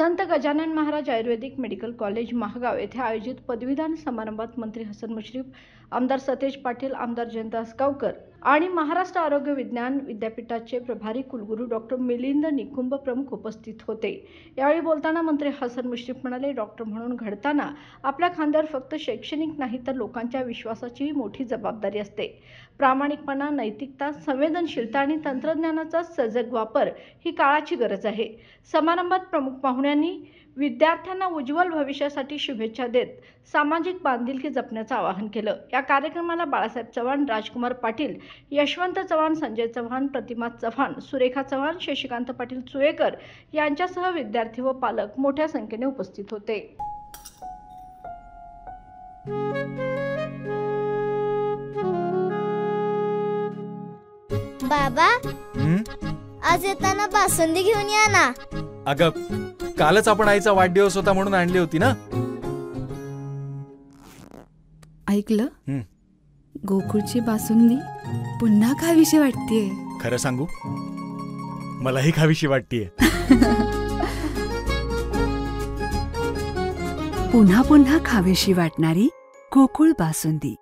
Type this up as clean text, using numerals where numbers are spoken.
संत गजानन महाराज आयुर्वेदिक medical college Mahagaon येथे आयोजित पदवीदान समारंभात मंत्री हसन मुश्रीफ, आमदार सतेज पाटील, आमदार जयंतदास गावकर आणि महाराष्ट्र आरोग्य विज्ञान विद्यापीठाचे प्रभारी कुलगुरू डॉक्टर मिलिंद निकुंभ प्रमुख उपस्थित होते। यावेळी बोलताना मंत्री हसन मुश्रीफ म्हणाले, डॉक्टर म्हणून घडताना आपल्या खांद्यावर फक्त शैक्षणिक नाही तर लोकांच्या विश्वासाचीही मोठी जबाबदारी असते। प्रामाणिकपणा, नैतिकता, संवेदनशीलता आणि तंत्रज्ञानाचा सजग वापर ही काळाची गरज आहे। समारंभात प्रमुख पाहुण्यांनी विद्यार्थ्यांना उज्ज्वल भविष्यासाठी शुभेच्छा देत सामाजिक बांधिलकी जपण्याचं आवाहन केलं। या कार्यक्रमाला बाळासाहेब चव्हाण, राजकुमार पाटील, यशवंत चव्हाण, संजय चव्हाण, प्रतिमा चव्हाण, सुरेखा चव्हाण, शशिकांत पाटील सुयेकर यांच्यासह विद्यार्थी व पालक मोठ्या संख्येने उपस्थित होते। बाबा, आज येताना बासुंदी घेऊन या ना। अगं, कालच आपण आईचा वाढदिवस होता म्हणून आणली होती ना। ऐकलं, गोकुळची बासुंदी पुन्हा खावीशी वाटतेय। खरं सांगू, मलाही खावीशी वाटतेय। पुन्हा पुन्हा खावीशी वाटणारी गोकुळ बासुंदी।